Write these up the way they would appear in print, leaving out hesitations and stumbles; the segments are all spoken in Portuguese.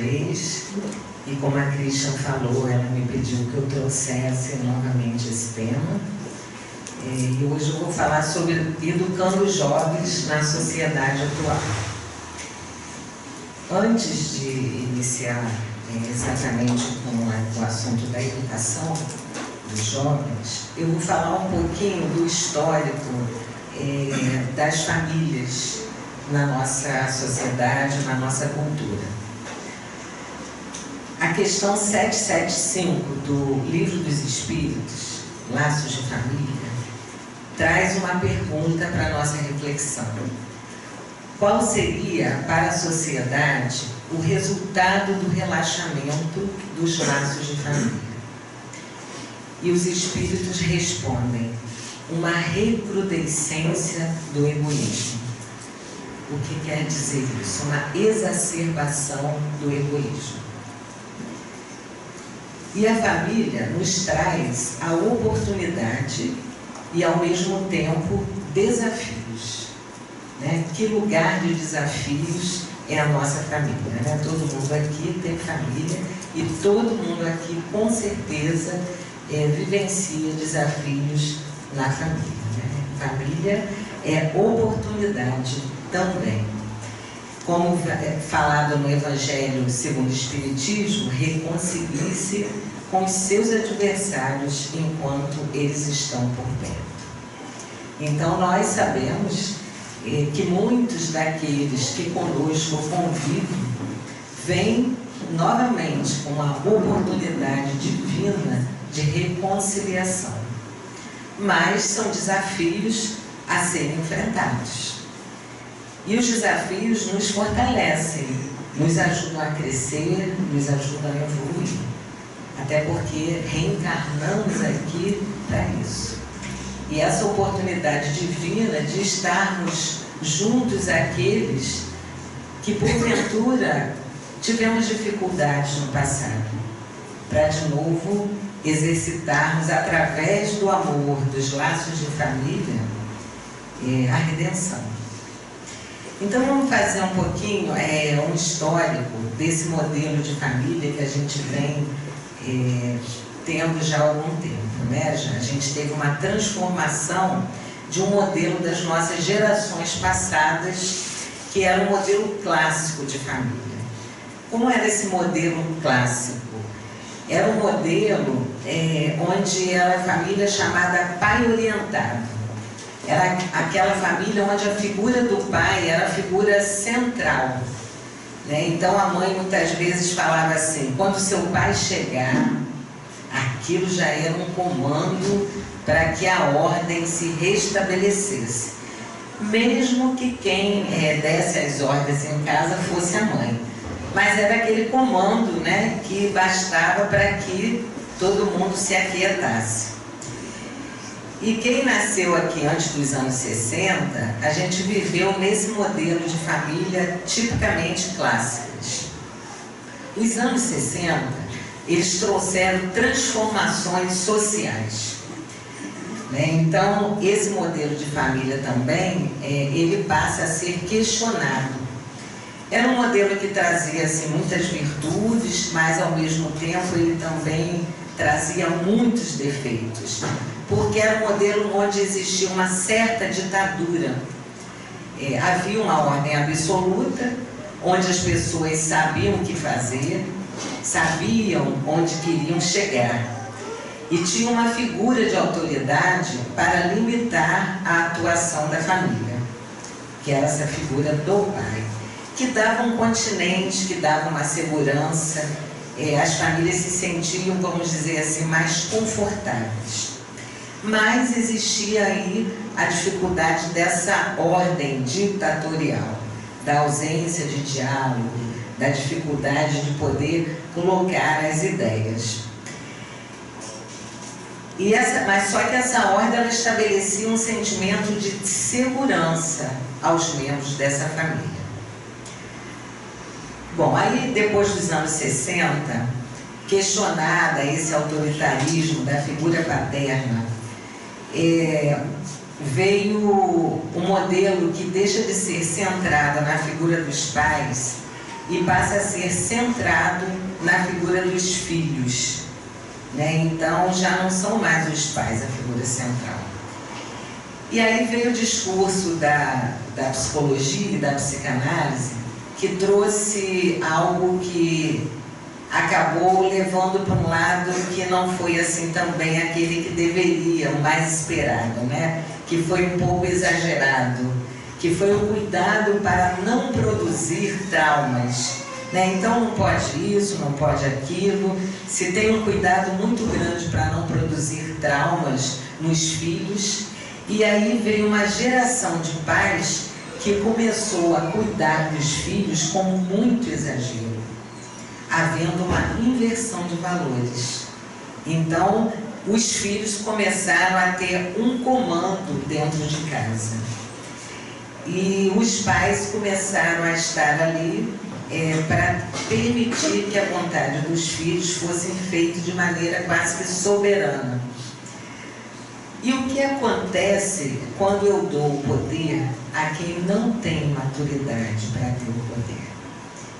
vez, e como a Christian falou, ela me pediu que eu trouxesse novamente esse tema. E hoje eu vou falar sobre educando os jovens na sociedade atual. Antes de iniciar exatamente com o assunto da educação dos jovens, eu vou falar um pouquinho do histórico das famílias na nossa sociedade, na nossa cultura. A questão 775 do Livro dos Espíritos, Laços de Família, traz uma pergunta para a nossa reflexão. Qual seria para a sociedade o resultado do relaxamento dos laços de família? E os espíritos respondem: uma recrudescência do egoísmo. O que quer dizer isso? Uma exacerbação do egoísmo. E a família nos traz a oportunidade e, ao mesmo tempo, desafios. Que lugar de desafios é a nossa família, né? Todo mundo aqui tem família e todo mundo aqui, com certeza, vivencia desafios na família, né? Família é oportunidade também. Como falado no Evangelho segundo o Espiritismo, reconcilie-se com os seus adversários enquanto eles estão por perto. Então, nós sabemos que muitos daqueles que conosco convivem vêm novamente com uma oportunidade divina de reconciliação. Mas são desafios a serem enfrentados. E os desafios nos fortalecem, nos ajudam a crescer, nos ajudam a evoluir. Até porque reencarnamos aqui para isso. E essa oportunidade divina de estarmos juntos àqueles que, porventura, tivemos dificuldades no passado, para de novo exercitarmos, através do amor, dos laços de família, a redenção. Então vamos fazer um pouquinho um histórico desse modelo de família que a gente vem tendo já há algum tempo, né? A gente teve uma transformação de um modelo das nossas gerações passadas, que era um modelo clássico de família. Como era esse modelo clássico? Era um modelo onde era a família chamada pai orientado. Era aquela família onde a figura do pai era a figura central, né? Então a mãe muitas vezes falava assim: quando seu pai chegar, aquilo já era um comando para que a ordem se restabelecesse, mesmo que quem desse as ordens em casa fosse a mãe. Mas era aquele comando, né, que bastava para que todo mundo se aquietasse. E quem nasceu aqui antes dos anos 60, a gente viveu nesse modelo de família tipicamente clássicas. Os anos 60, eles trouxeram transformações sociais, né? Então, esse modelo de família também, ele passa a ser questionado. Era um modelo que trazia assim, muitas virtudes, mas ao mesmo tempo ele também trazia muitos defeitos, porque era um modelo onde existia uma certa ditadura. Havia uma ordem absoluta, onde as pessoas sabiam o que fazer, sabiam onde queriam chegar, e tinha uma figura de autoridade para limitar a atuação da família, que era essa figura do pai, que dava um continente, que dava uma segurança. As famílias se sentiam, vamos dizer assim, mais confortáveis. Mas existia aí a dificuldade dessa ordem ditatorial, da ausência de diálogo, da dificuldade de poder colocar as ideias. Mas só que essa ordem ela estabelecia um sentimento de segurança aos membros dessa família. Bom, aí depois dos anos 60, questionada esse autoritarismo da figura paterna, veio um modelo que deixa de ser centrada na figura dos pais e passa a ser centrado na figura dos filhos, né? Então já não são mais os pais a figura central. E aí veio o discurso da psicologia e da psicanálise, que trouxe algo que acabou levando para um lado que não foi assim também aquele que deveria, o mais esperado, né? Que foi um pouco exagerado, que foi o cuidado para não produzir traumas, né? Então não pode isso, não pode aquilo, se tem um cuidado muito grande para não produzir traumas nos filhos. E aí veio uma geração de pais que começou a cuidar dos filhos com muito exagero, havendo uma inversão de valores. Então, os filhos começaram a ter um comando dentro de casa. E os pais começaram a estar ali para permitir que a vontade dos filhos fosse feita de maneira quase que soberana. E o que acontece quando eu dou o poder a quem não tem maturidade para ter o poder?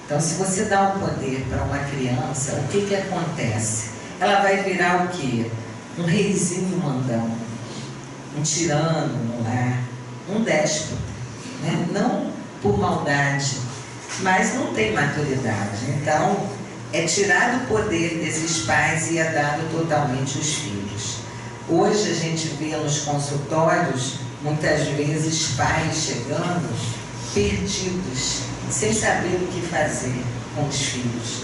Então, se você dá o poder para uma criança, o que acontece? Ela vai virar o quê? Um reizinho mandão, um tirano no lar, um déspota, né? Não por maldade, mas não tem maturidade. Então, é tirado o poder desses pais e é dado totalmente aos filhos. Hoje a gente vê nos consultórios, muitas vezes, pais chegando perdidos, sem saber o que fazer com os filhos.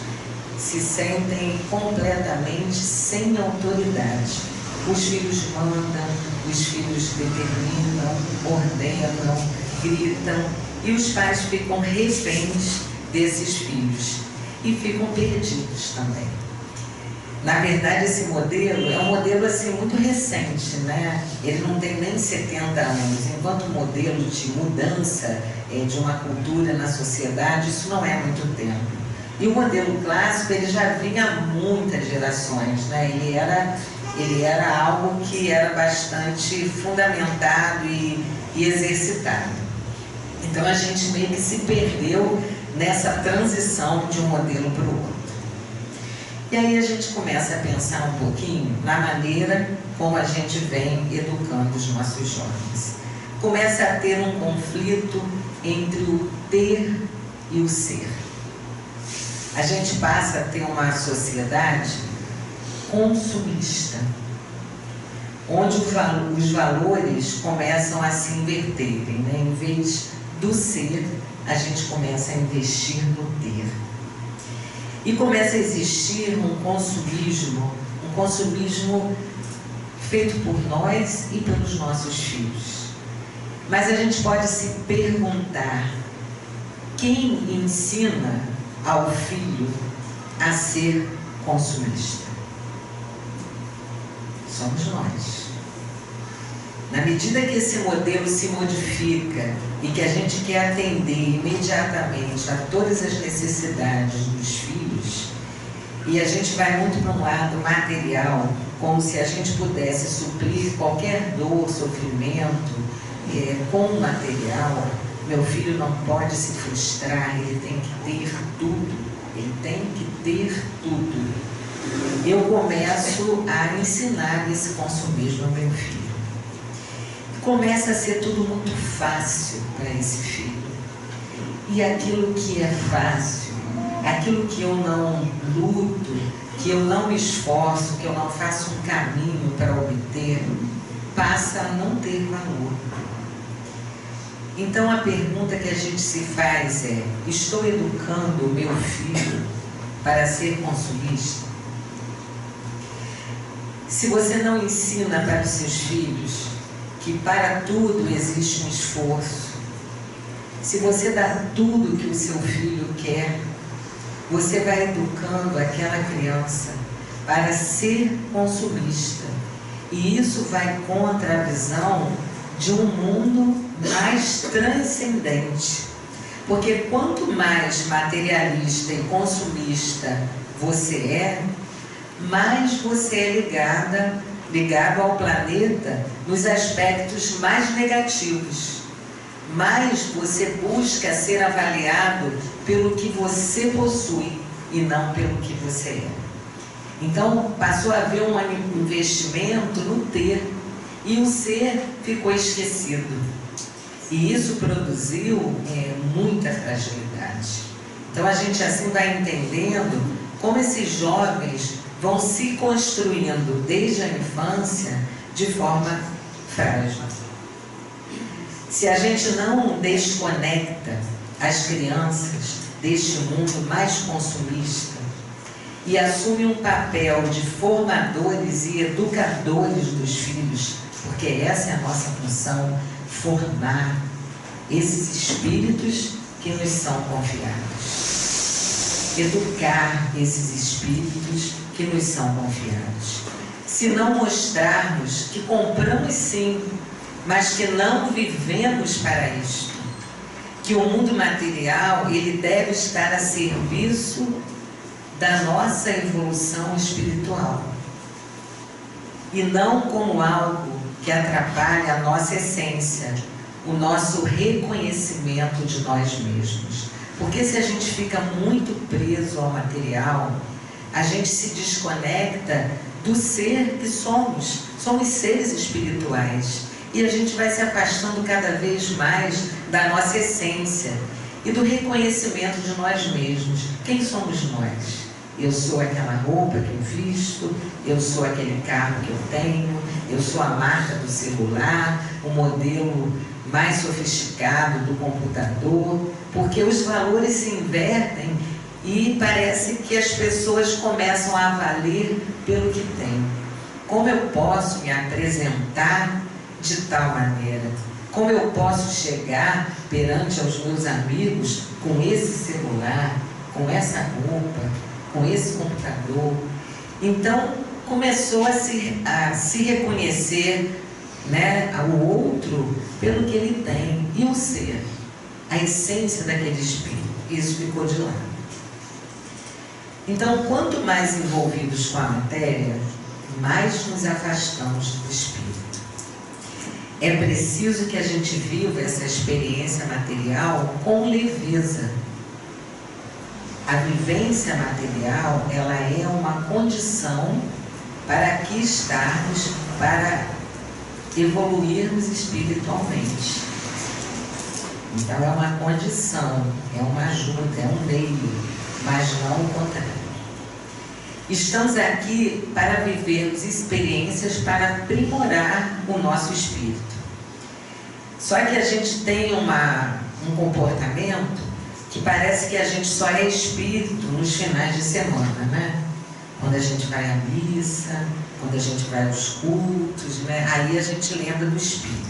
Se sentem completamente sem autoridade. Os filhos mandam, os filhos determinam, ordenam, gritam, e os pais ficam reféns desses filhos e ficam perdidos também. Na verdade, esse modelo é um modelo assim, muito recente, né? Ele não tem nem 70 anos. Enquanto modelo de mudança de uma cultura na sociedade, isso não é muito tempo. E o modelo clássico, ele já vinha há muitas gerações, né? Ele era algo que era bastante fundamentado e exercitado. Então a gente meio que se perdeu nessa transição de um modelo para o outro. E aí a gente começa a pensar um pouquinho na maneira como a gente vem educando os nossos jovens. Começa a ter um conflito entre o ter e o ser. A gente passa a ter uma sociedade consumista, onde os valores começam a se inverterem, né? Em vez do ser, a gente começa a investir no ter. E começa a existir um consumismo feito por nós e pelos nossos filhos. Mas a gente pode se perguntar, quem ensina ao filho a ser consumista? Somos nós. Na medida que esse modelo se modifica e que a gente quer atender imediatamente a todas as necessidades dos filhos, e a gente vai muito para um lado material, como se a gente pudesse suprir qualquer dor, sofrimento com o material, meu filho não pode se frustrar, ele tem que ter tudo, ele tem que ter tudo. Eu começo a ensinar esse consumismo ao meu filho. Começa a ser tudo muito fácil para esse filho. E aquilo que é fácil, aquilo que eu não luto, que eu não me esforço, que eu não faço um caminho para obter, passa a não ter valor. Então a pergunta que a gente se faz é: estou educando o meu filho para ser consumista? Se você não ensina para os seus filhos que para tudo existe um esforço, se você dá tudo que o seu filho quer, você vai educando aquela criança para ser consumista. E isso vai contra a visão de um mundo mais transcendente. Porque quanto mais materialista e consumista você é, mais você é ligado ao planeta nos aspectos mais negativos. mais você busca ser avaliado pelo que você possui e não pelo que você é. Então passou a haver um investimento no ter e o ser ficou esquecido. E isso produziu muita fragilidade. Então a gente assim vai entendendo como esses jovens vão se construindo desde a infância de forma frágil. Se a gente não desconecta as crianças deste mundo mais consumista e assume um papel de formadores e educadores dos filhos, porque essa é a nossa função, formar esses espíritos que nos são confiados. Educar esses espíritos que nos são confiados. Se não mostrarmos que compramos sim, mas que não vivemos para isto, que o mundo material ele deve estar a serviço da nossa evolução espiritual e não como algo que atrapalhe a nossa essência, o nosso reconhecimento de nós mesmos. Porque se a gente fica muito preso ao material, a gente se desconecta do ser que somos. Somos seres espirituais. E a gente vai se afastando cada vez mais da nossa essência e do reconhecimento de nós mesmos. Quem somos nós? Eu sou aquela roupa que eu visto, eu sou aquele carro que eu tenho, eu sou a marca do celular, o modelo mais sofisticado do computador, porque os valores se invertem e parece que as pessoas começam a valer pelo que têm. Como eu posso me apresentar de tal maneira? Como eu posso chegar perante aos meus amigos com esse celular, com essa roupa, com esse computador? Então começou a se reconhecer, né, o outro pelo que ele tem e o ser, a essência daquele espírito. Isso ficou de lado. Então, quanto mais envolvidos com a matéria, mais nos afastamos do espírito. É preciso que a gente viva essa experiência material com leveza. A vivência material, ela é uma condição para aqui estarmos, para evoluirmos espiritualmente. Então é uma condição, é uma ajuda, é um meio, mas não o contrário. Estamos aqui para vivermos experiências para aprimorar o nosso espírito. Só que a gente tem um comportamento que parece que a gente só é espírito nos finais de semana, né? Quando a gente vai à missa, quando a gente vai aos cultos, né? Aí a gente lembra do espírito.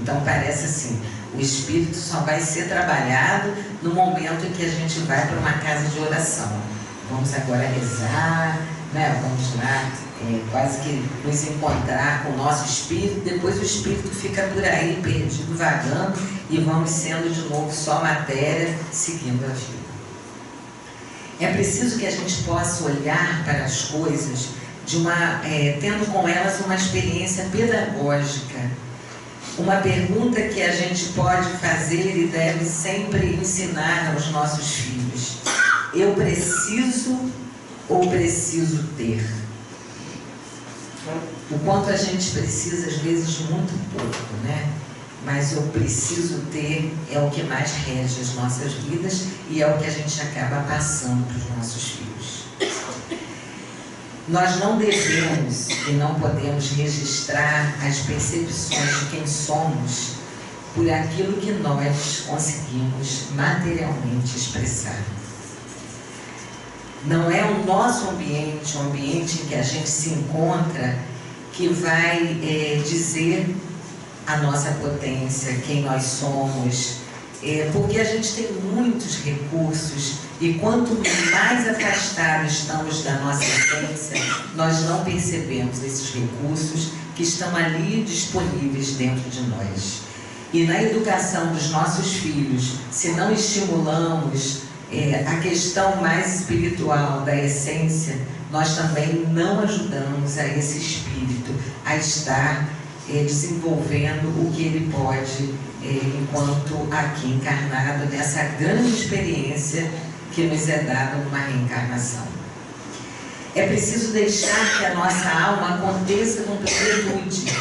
Então parece assim, o espírito só vai ser trabalhado no momento em que a gente vai para uma casa de oração. Vamos agora rezar, né? Vamos lá, quase que nos encontrar com o nosso espírito. Depois o espírito fica por aí, perdido, vagando, e vamos sendo de novo só matéria, seguindo a vida. É preciso que a gente possa olhar para as coisas tendo com elas uma experiência pedagógica. Uma pergunta que a gente pode fazer e deve sempre ensinar aos nossos filhos: eu preciso ou preciso ter? O quanto a gente precisa, às vezes, muito pouco, né? Mas eu preciso ter é o que mais rege as nossas vidas e é o que a gente acaba passando para os nossos filhos. Nós não devemos e não podemos registrar as percepções de quem somos por aquilo que nós conseguimos materialmente expressar. Não é o nosso ambiente, o ambiente em que a gente se encontra, que vai dizer a nossa potência, quem nós somos, porque a gente tem muitos recursos e quanto mais afastados estamos da nossa essência, nós não percebemos esses recursos que estão ali disponíveis dentro de nós. E na educação dos nossos filhos, se não estimulamos a questão mais espiritual da essência, nós também não ajudamos a esse espírito a estar desenvolvendo o que ele pode enquanto aqui encarnado nessa grande experiência que nos é dada numa reencarnação. É preciso deixar que a nossa alma aconteça com plenitude,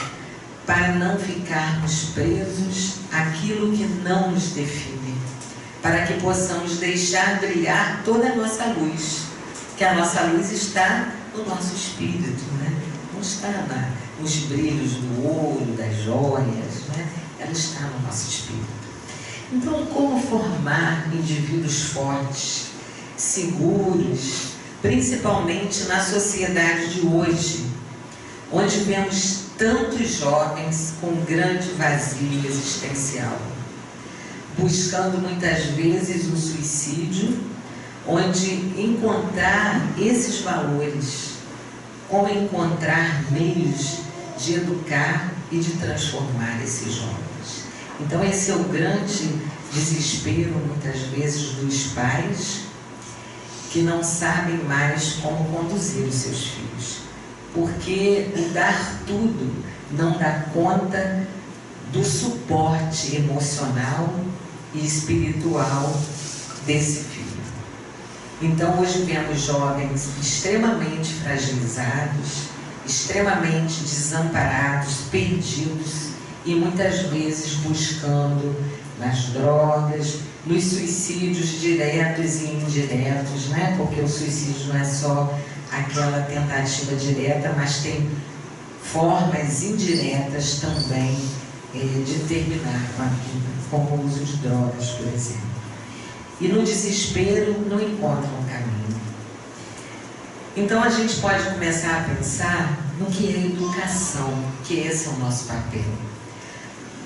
para não ficarmos presos àquilo que não nos define, para que possamos deixar brilhar toda a nossa luz, que a nossa luz está no nosso espírito, né? Não está nos brilhos do ouro, das joias, né? Ela está no nosso espírito. Então, como formar indivíduos fortes, seguros, principalmente na sociedade de hoje, onde vemos tantos jovens com grande vazio existencial, buscando muitas vezes o suicídio, onde encontrar esses valores, como encontrar meios de educar e de transformar esses jovens. Então esse é o grande desespero muitas vezes dos pais, que não sabem mais como conduzir os seus filhos, porque o dar tudo não dá conta do suporte emocional e espiritual desse filho. Então hoje vemos jovens extremamente fragilizados, extremamente desamparados, perdidos e muitas vezes buscando nas drogas, nos suicídios diretos e indiretos, né? Porque o suicídio não é só aquela tentativa direta, mas tem formas indiretas também de terminar com a vida, como o uso de drogas, por exemplo. E no desespero não encontram um caminho. Então a gente pode começar a pensar no que é educação, que esse é o nosso papel.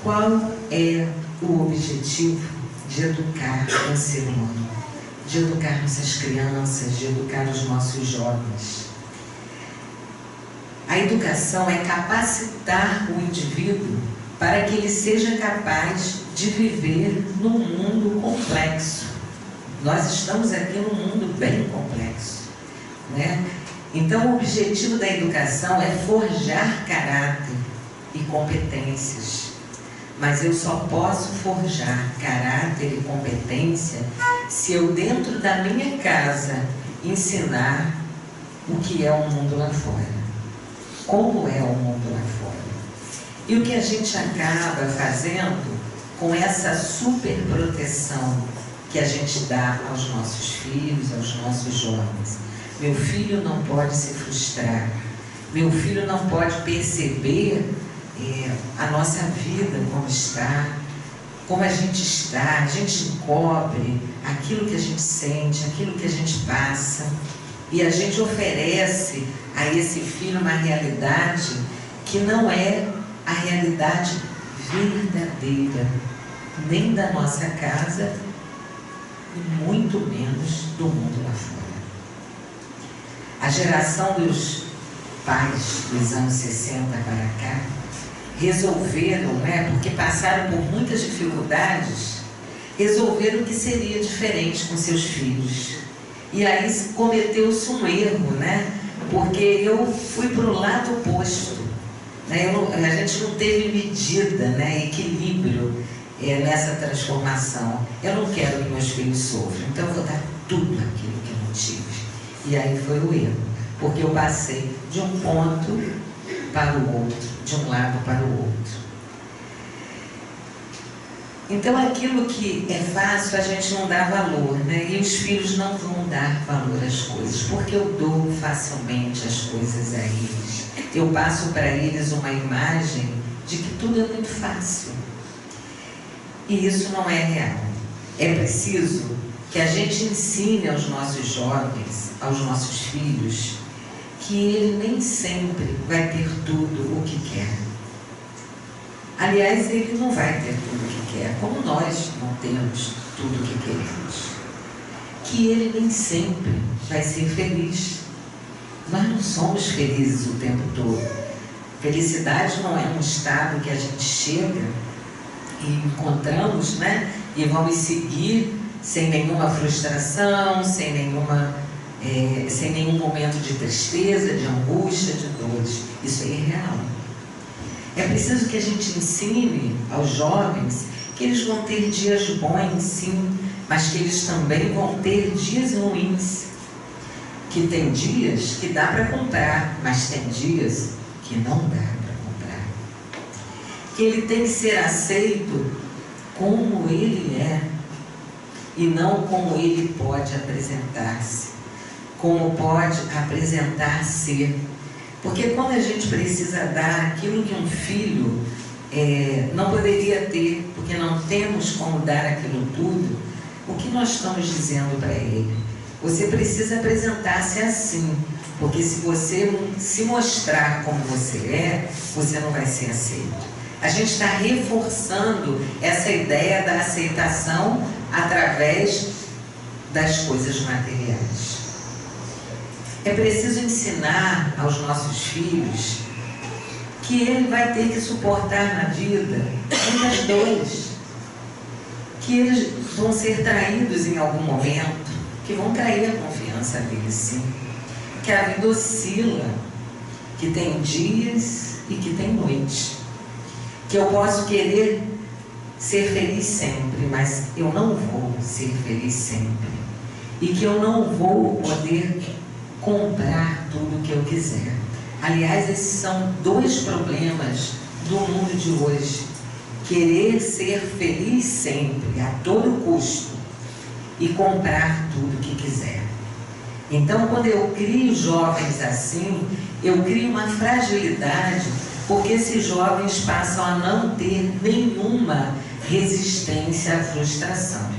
Qual é o objetivo de educar o ser humano? De educar nossas crianças, de educar os nossos jovens. A educação é capacitar o indivíduo para que ele seja capaz de viver num mundo complexo. Nós estamos aqui num mundo bem complexo, né? Então o objetivo da educação é forjar caráter e competências. Mas eu só posso forjar caráter e competência se eu, dentro da minha casa, ensinar o que é o mundo lá fora. Como é o mundo lá fora. E o que a gente acaba fazendo com essa super proteção que a gente dá aos nossos filhos, aos nossos jovens. Meu filho não pode se frustrar. Meu filho não pode perceber a nossa vida como está, como a gente está. A gente encobre aquilo que a gente sente, aquilo que a gente passa, e a gente oferece a esse filho uma realidade que não é a realidade verdadeira, nem da nossa casa, e muito menos do mundo lá fora. A geração dos pais dos anos 60 para cá resolveram, né, porque passaram por muitas dificuldades, resolveram que seria diferente com seus filhos. E aí cometeu-se um erro, né, porque eu fui para o lado oposto. Né, a gente não teve medida, né, equilíbrio nessa transformação. Eu não quero que meus filhos sofram, então eu vou dar tudo aquilo que eu não tive. E aí foi o erro, porque eu passei de um ponto para o outro, de um lado para o outro. Então aquilo que é fácil a gente não dá valor, né? E os filhos não vão dar valor às coisas, porque eu dou facilmente as coisas a eles. Eu passo para eles uma imagem de que tudo é muito fácil. E isso não é real. É preciso que a gente ensine aos nossos jovens, aos nossos filhos, que ele nem sempre vai ter tudo o que quer. Aliás, ele não vai ter tudo o que quer, como nós não temos tudo o que queremos. Que ele nem sempre vai ser feliz. Nós não somos felizes o tempo todo. Felicidade não é um estado que a gente chega e encontramos, né? E vamos seguir sem nenhuma frustração, sem nenhum momento de tristeza, de angústia, de dores. Isso é irreal. É preciso que a gente ensine aos jovens que eles vão ter dias bons, sim, mas que eles também vão ter dias ruins. Que tem dias que dá para comprar, mas tem dias que não dá para comprar. Que ele tem que ser aceito como ele é e não como ele pode apresentar-se, como pode apresentar-se. Porque quando a gente precisa dar aquilo que um filho não poderia ter, porque não temos como dar aquilo tudo, o que nós estamos dizendo para ele? Você precisa apresentar-se assim, porque se você se mostrar como você é, você não vai ser aceito. A gente está reforçando essa ideia da aceitação através das coisas materiais. É preciso ensinar aos nossos filhos que ele vai ter que suportar na vida muitas dores, que eles vão ser traídos em algum momento, que vão trair a confiança deles, sim, que a vida oscila, que tem dias e que tem noites, que eu posso querer ser feliz sempre, mas eu não vou ser feliz sempre, e que eu não vou poder comprar tudo o que eu quiser. Aliás, esses são dois problemas do mundo de hoje: querer ser feliz sempre, a todo custo, e comprar tudo o que quiser. Então, quando eu crio jovens assim, eu crio uma fragilidade, porque esses jovens passam a não ter nenhuma resistência à frustração.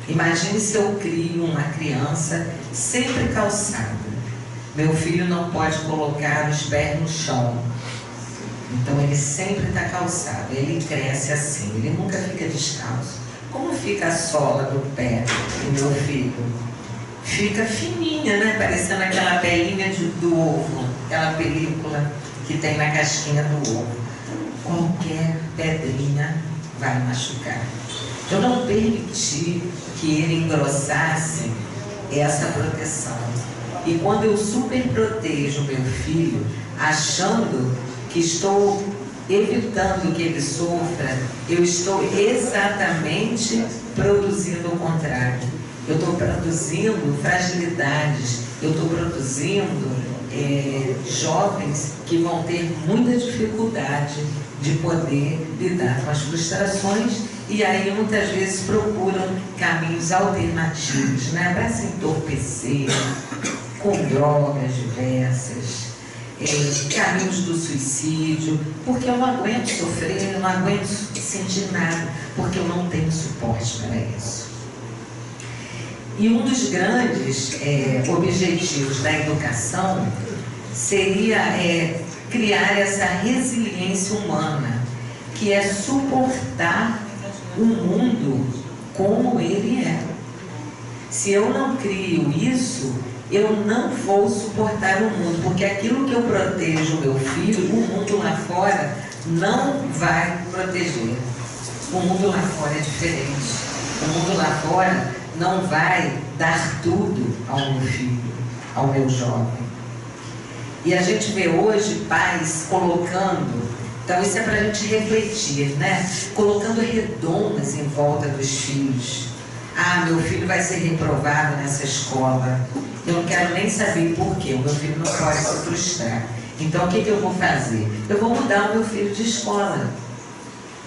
Imagine se eu crio uma criança sempre calçada. Meu filho não pode colocar os pés no chão, então ele sempre está calçado, ele cresce assim, ele nunca fica descalço. Como fica a sola do pé do meu filho? Fica fininha, né? Parecendo aquela pelinha do ovo, aquela película que tem na casquinha do ovo. Qualquer pedrinha vai machucar. Eu não permiti que ele engrossasse essa proteção. E quando eu super protejo meu filho, achando que estou evitando que ele sofra, eu estou exatamente produzindo o contrário. Eu estou produzindo fragilidades, eu estou produzindo jovens que vão ter muita dificuldade de poder lidar com as frustrações, e aí muitas vezes procuram caminhos alternativos, né, para se entorpecer com drogas diversas, caminhos do suicídio, porque eu não aguento sofrer, eu não aguento sentir nada, porque eu não tenho suporte para isso. E um dos grandes objetivos da educação seria criar essa resiliência humana, que é suportar o mundo como ele é. Se eu não crio isso, eu não vou suportar o mundo, porque aquilo que eu protejo o meu filho, o mundo lá fora não vai proteger. O mundo lá fora é diferente. O mundo lá fora não vai dar tudo ao meu filho, ao meu jovem. E a gente vê hoje pais colocando, então isso é para a gente refletir, né? Colocando redondas em volta dos filhos. Ah, meu filho vai ser reprovado nessa escola. Eu não quero nem saber por quê. O meu filho não pode se frustrar. Então, o que eu vou fazer? Eu vou mudar o meu filho de escola.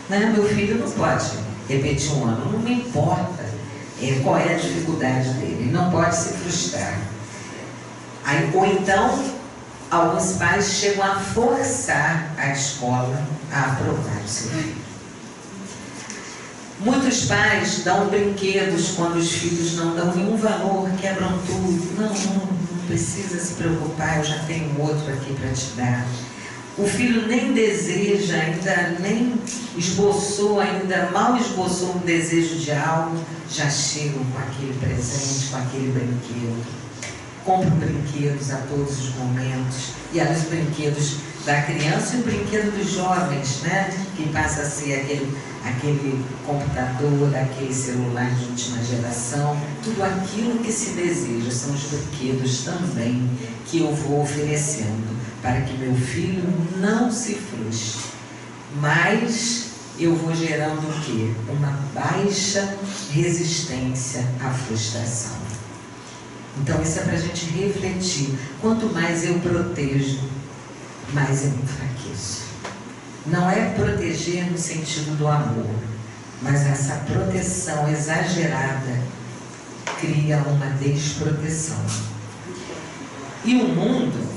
Né? Meu filho não pode repetir um ano. Não me importa qual é a dificuldade dele. Ele não pode se frustrar. Aí, ou então, alguns pais chegam a forçar a escola a aprovar o seu filho. Muitos pais dão brinquedos quando os filhos não dão nenhum valor, quebram tudo. Não precisa se preocupar, eu já tenho outro aqui para te dar. O filho nem deseja, ainda nem esboçou, ainda mal esboçou um desejo de algo, já chegam com aquele presente, com aquele brinquedo. Compram brinquedos a todos os momentos, e aí os brinquedos da criança e o brinquedo dos jovens, né? Que passa a ser aquele computador, aquele celular de última geração, tudo aquilo que se deseja, são os brinquedos também que eu vou oferecendo, para que meu filho não se frustre. mais eu vou gerando o quê? Uma baixa resistência à frustração. Então isso é para a gente refletir. Quanto mais eu protejo, mais eu me enfraqueço. Não é proteger no sentido do amor, mas essa proteção exagerada cria uma desproteção. E o mundo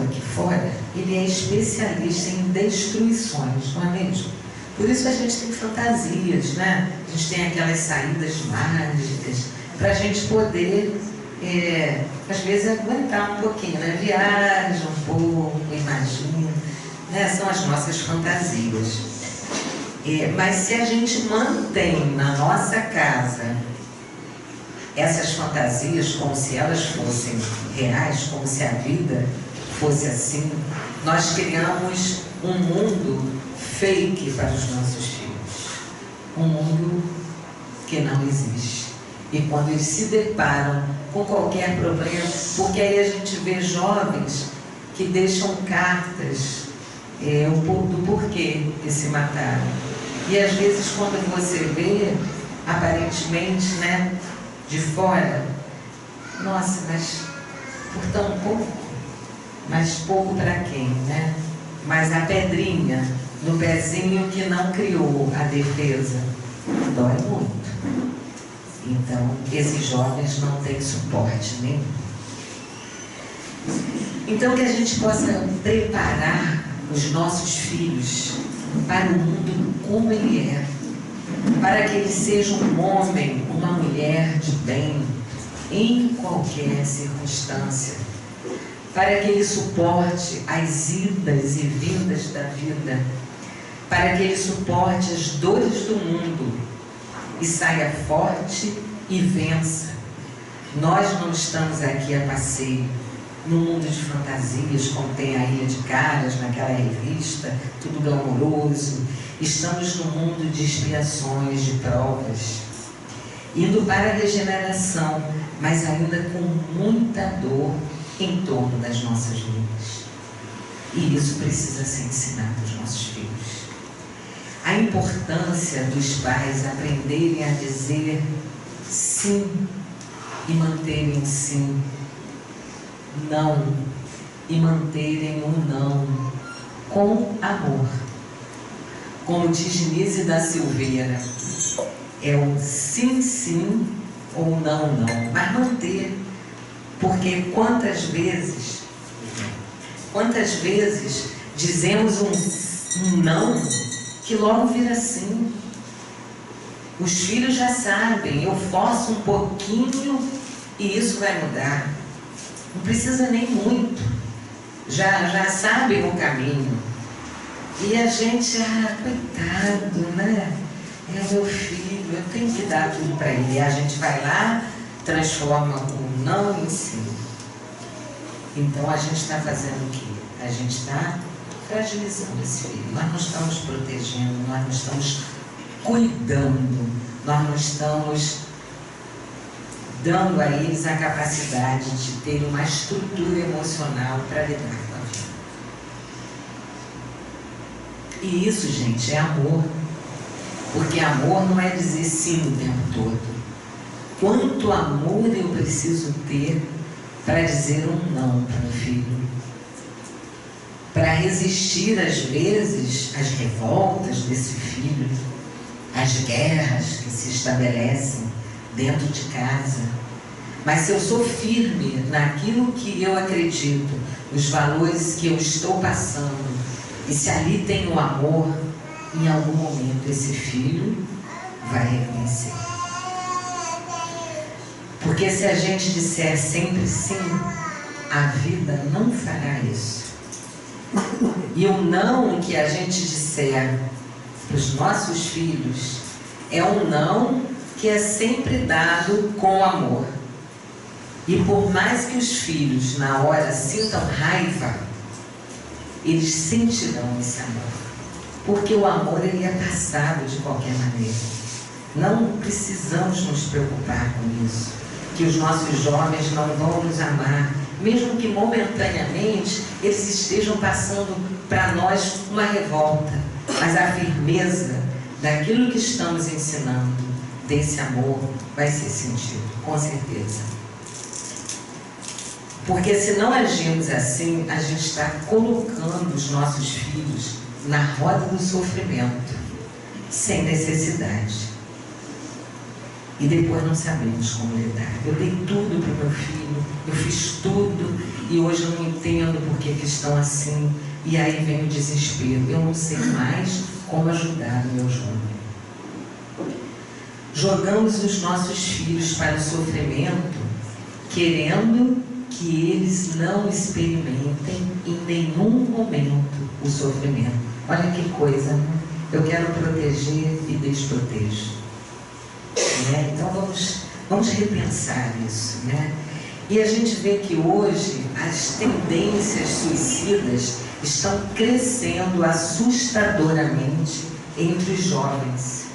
aqui fora, ele é especialista em destruições, não é mesmo? Por isso a gente tem fantasias, né? A gente tem aquelas saídas mágicas, para a gente poder, às vezes, aguentar um pouquinho, né? Viaja um pouco, imagina, né? São as nossas fantasias. Mas se a gente mantém na nossa casa essas fantasias como se elas fossem reais, como se a vida fosse assim, nós criamos um mundo fake para os nossos filhos. Um mundo que não existe. E quando eles se deparam com qualquer problema, porque aí a gente vê jovens que deixam cartas do porquê que se mataram. E às vezes quando você vê, aparentemente, né, de fora, nossa, mas por tão pouco, mas pouco para quem, né? Mas a pedrinha no pezinho que não criou a defesa dói muito. Então, esses jovens não têm suporte nenhum. Então, que a gente possa preparar os nossos filhos para o mundo como ele é, para que ele seja um homem, uma mulher de bem, em qualquer circunstância, para que ele suporte as idas e vindas da vida, para que ele suporte as dores do mundo e saia forte e vença. Nós não estamos aqui a passeio no mundo de fantasias, como tem a Ilha de Caras, naquela revista, tudo glamouroso. Estamos no mundo de expiações, de provas, indo para a regeneração, mas ainda com muita dor em torno das nossas vidas. E isso precisa ser ensinado aos nossos filhos. A importância dos pais aprenderem a dizer sim e manterem sim, não e manterem um não com amor. Como diz Nise da Silveira, é um sim, sim ou não, não, mas manter. Porque quantas vezes dizemos um não que logo vira sim. Os filhos já sabem, eu forço um pouquinho e isso vai mudar. Não precisa nem muito, já sabem o caminho. E a gente, coitado, né? É meu filho, eu tenho que dar tudo para ele. E a gente vai lá, transforma o não em sim. Então a gente está fazendo o quê? A gente está fragilizando esse filho. Nós não estamos protegendo, nós não estamos cuidando, nós não estamos dando a eles a capacidade de ter uma estrutura emocional para lidar com a vida. E isso, gente, é amor. Porque amor não é dizer sim o tempo todo. Quanto amor eu preciso ter para dizer um não para um filho? Para resistir, às vezes, às revoltas desse filho, às guerras que se estabelecem dentro de casa. Mas se eu sou firme naquilo que eu acredito, nos valores que eu estou passando, e se ali tem o amor, em algum momento esse filho vai reconhecer. Porque se a gente disser sempre sim, a vida não fará isso. E o não que a gente disser para os nossos filhos é um não que é sempre dado com amor. E por mais que os filhos na hora sintam raiva, eles sentirão esse amor. Porque o amor ele é passado de qualquer maneira. Não precisamos nos preocupar com isso. Que os nossos jovens não vão nos amar, mesmo que momentaneamente eles estejam passando para nós uma revolta, mas a firmeza daquilo que estamos ensinando, desse amor, vai ser sentido, com certeza. Porque se não agirmos assim, a gente está colocando os nossos filhos na roda do sofrimento, sem necessidade. E depois não sabemos como lidar. Eu dei tudo para o meu filho, eu fiz tudo, e hoje eu não entendo por que estão assim. E aí vem o desespero. Eu não sei mais como ajudar o meu jovem. Jogamos os nossos filhos para o sofrimento, querendo que eles não experimentem em nenhum momento o sofrimento. Olha que coisa, né? Eu quero proteger e desprotejo. Né? Então vamos repensar isso, né? E a gente vê que hoje as tendências suicidas estão crescendo assustadoramente entre os jovens.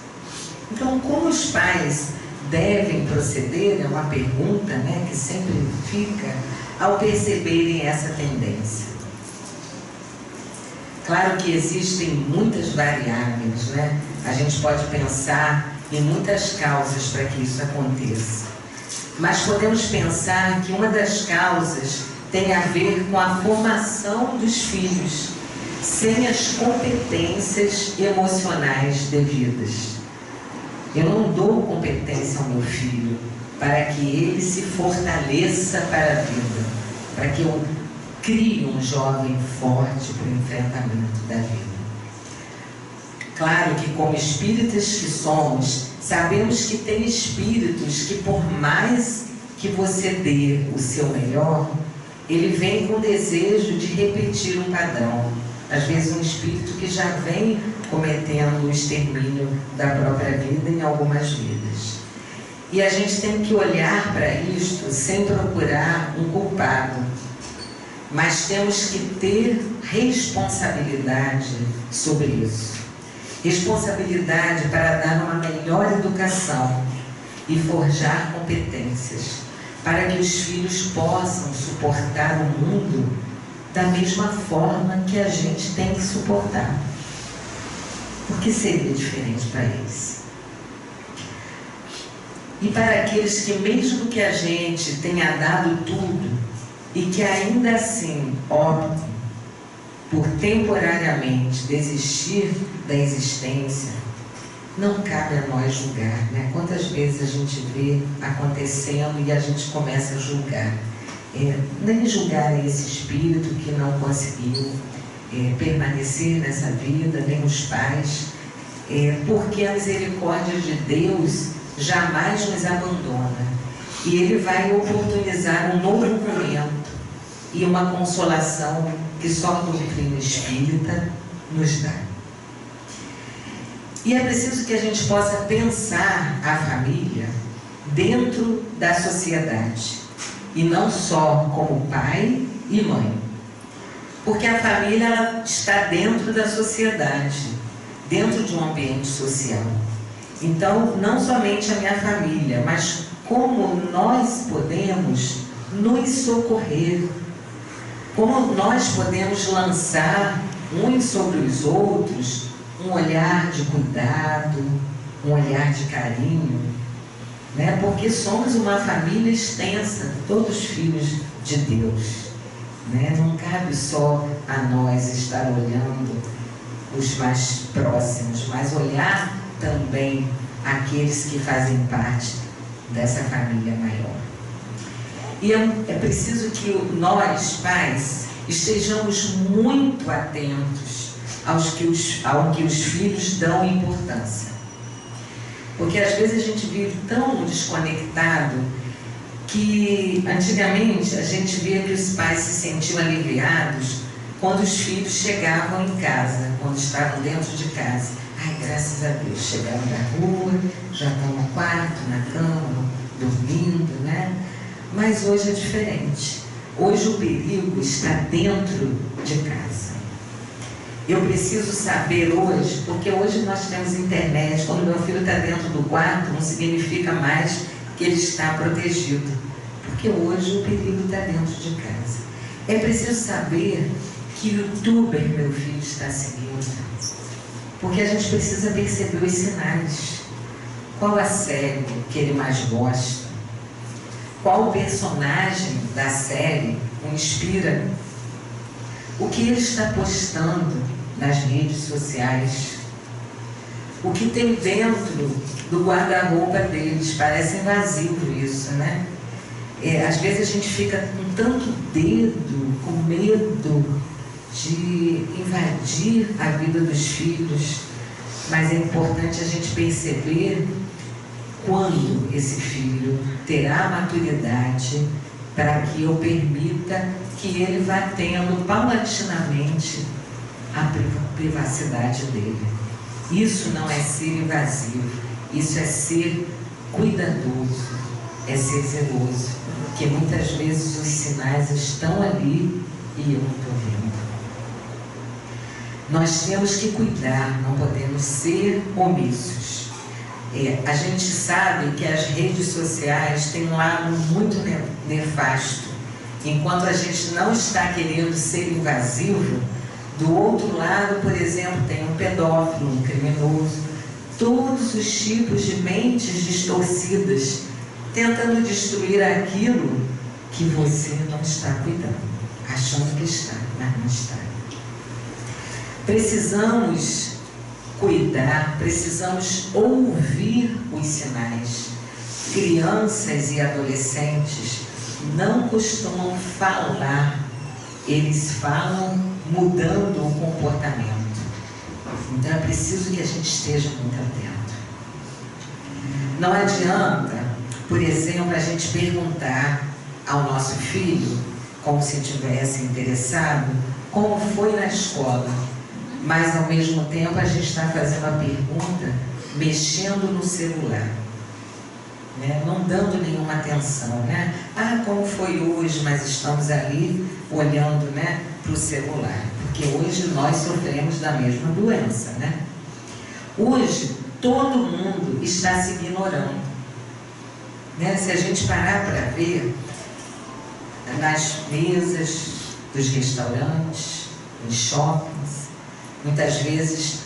Então, como os pais devem proceder, é uma pergunta, né, que sempre fica, ao perceberem essa tendência. Claro que existem muitas variáveis, né? A gente pode pensar em muitas causas para que isso aconteça. Mas podemos pensar que uma das causas tem a ver com a formação dos filhos, sem as competências emocionais devidas. Eu não dou competência ao meu filho para que ele se fortaleça para a vida, para que eu crie um jovem forte para o enfrentamento da vida. Claro que, como espíritas que somos, sabemos que tem espíritos que, por mais que você dê o seu melhor, ele vem com o desejo de repetir um padrão. Às vezes um espírito que já vem cometendo o extermínio da própria vida em algumas vidas. E a gente tem que olhar para isto sem procurar um culpado, mas temos que ter responsabilidade sobre isso. Responsabilidade para dar uma melhor educação e forjar competências, para que os filhos possam suportar o mundo da mesma forma que a gente tem que suportar. Por que seria diferente para eles? E para aqueles que, mesmo que a gente tenha dado tudo e que ainda assim optam por temporariamente desistir da existência, não cabe a nós julgar, né? Quantas vezes a gente vê acontecendo e a gente começa a julgar. Nem julgar esse espírito que não conseguiu permanecer nessa vida, nem os pais, porque a misericórdia de Deus jamais nos abandona. E Ele vai oportunizar um novo momento e uma consolação que só a doutrina espírita nos dá. E é preciso que a gente possa pensar a família dentro da sociedade, e não só como pai e mãe. Porque a família, ela está dentro da sociedade, dentro de um ambiente social. Então, não somente a minha família, mas como nós podemos nos socorrer, como nós podemos lançar uns sobre os outros um olhar de cuidado, um olhar de carinho, né? Porque somos uma família extensa, todos filhos de Deus, né? Não cabe só a nós estar olhando os mais próximos, mas olhar também aqueles que fazem parte dessa família maior. E é preciso que nós, pais, estejamos muito atentos ao que os filhos dão importância. Porque às vezes a gente vive tão desconectado que antigamente a gente via que os pais se sentiam aliviados quando os filhos chegavam em casa, quando estavam dentro de casa. Ai, graças a Deus, chegaram da rua, já estão no quarto, na cama, dormindo, né? Mas hoje é diferente. Hoje o perigo está dentro de casa. Eu preciso saber hoje, porque hoje nós temos internet. Quando meu filho está dentro do quarto, não significa mais que ele está protegido, porque hoje o perigo está dentro de casa. É preciso saber Que youtuber meu filho está seguindo? Porque a gente precisa perceber os sinais. Qual a série que ele mais gosta? Qual o personagem da série o inspira? O que ele está postando nas redes sociais? O que tem dentro do guarda-roupa deles? Parece invasivo isso, né? Às vezes a gente fica com tanto dedo, com medo de invadir a vida dos filhos, mas é importante a gente perceber quando esse filho terá maturidade para que eu permita que ele vá tendo paulatinamente a privacidade dele. Isso não é ser invasivo, isso é ser cuidadoso, é ser zeloso, porque muitas vezes os sinais estão ali e eu não estou vendo. Nós temos que cuidar, não podemos ser omissos. A gente sabe que as redes sociais têm um lado muito nefasto. Enquanto a gente não está querendo ser invasivo, do outro lado, por exemplo, tem um pedófilo, um criminoso, todos os tipos de mentes distorcidas, tentando destruir aquilo que você não está cuidando, achando que está, mas não está. Precisamos cuidar, precisamos ouvir os sinais. Crianças e adolescentes não costumam falar, eles falam mudando o comportamento. Então é preciso que a gente esteja muito atento. Não adianta, por exemplo, a gente perguntar ao nosso filho, como se tivesse interessado, como foi na escola, mas ao mesmo tempo a gente está fazendo a pergunta mexendo no celular, né? Não dando nenhuma atenção, né? Ah, como foi hoje, mas estamos ali olhando, né, para o celular, porque hoje nós sofremos da mesma doença, né? Hoje todo mundo está se ignorando, né? Se a gente parar para ver nas mesas dos restaurantes, nos shoppings, muitas vezes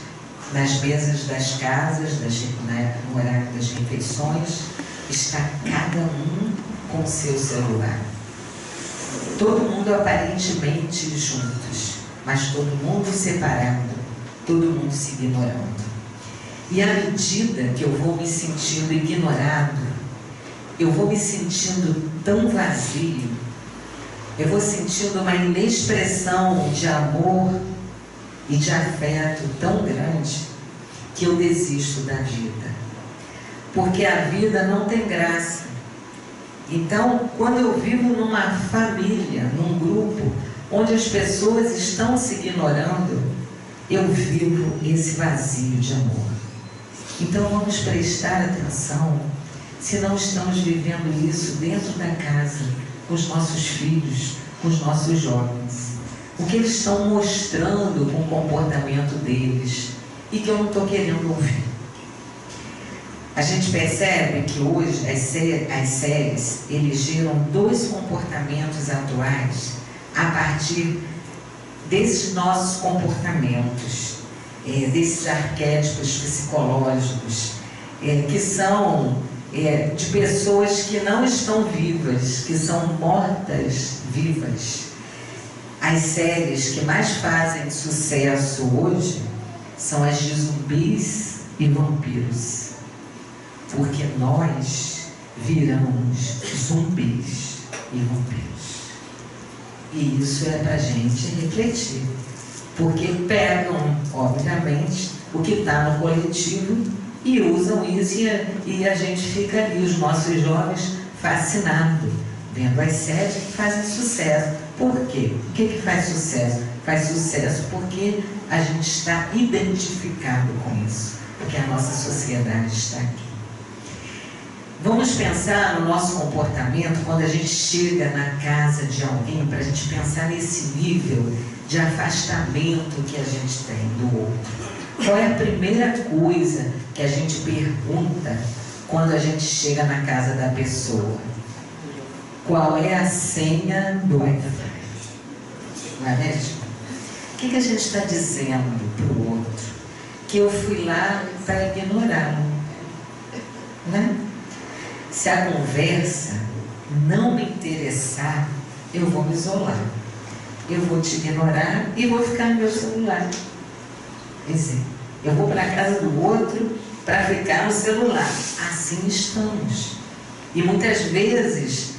nas mesas das casas, no horário das refeições, está cada um com seu celular. Todo mundo aparentemente juntos, mas todo mundo separado, todo mundo se ignorando. E à medida que eu vou me sentindo ignorado, eu vou me sentindo tão vazio, eu vou sentindo uma inexpressão de amor e de afeto tão grande que eu desisto da vida. Porque a vida não tem graça. Então, quando eu vivo numa família, num grupo, onde as pessoas estão se ignorando, eu vivo esse vazio de amor. Então, vamos prestar atenção se não estamos vivendo isso dentro da casa, com os nossos filhos, com os nossos jovens. O que eles estão mostrando com o comportamento deles e que eu não estou querendo ouvir. A gente percebe que hoje as séries elegeram dois comportamentos atuais a partir desses nossos comportamentos, desses arquétipos psicológicos, que são de pessoas que não estão vivas, que são mortas-vivas. As séries que mais fazem sucesso hoje são as de zumbis e vampiros. Porque nós viramos zumbis e vampiros. E isso é para a gente refletir. Porque pegam, obviamente, o que está no coletivo e usam isso e a gente fica ali, os nossos jovens, fascinados, vendo as séries que fazem sucesso. Por quê? O que faz sucesso? Faz sucesso porque a gente está identificado com isso. Porque a nossa sociedade está aqui. Vamos pensar no nosso comportamento quando a gente chega na casa de alguém, para a gente pensar nesse nível de afastamento que a gente tem do outro. Qual é a primeira coisa que a gente pergunta quando a gente chega na casa da pessoa? Qual é a senha do Wi-Fi? Não é mesmo? que a gente está dizendo para o outro? Que eu fui lá para ignorá-lo, né? Se a conversa não me interessar, eu vou me isolar. Eu vou te ignorar e vou ficar no meu celular. Quer dizer, eu vou para a casa do outro para ficar no celular. Assim estamos. E muitas vezes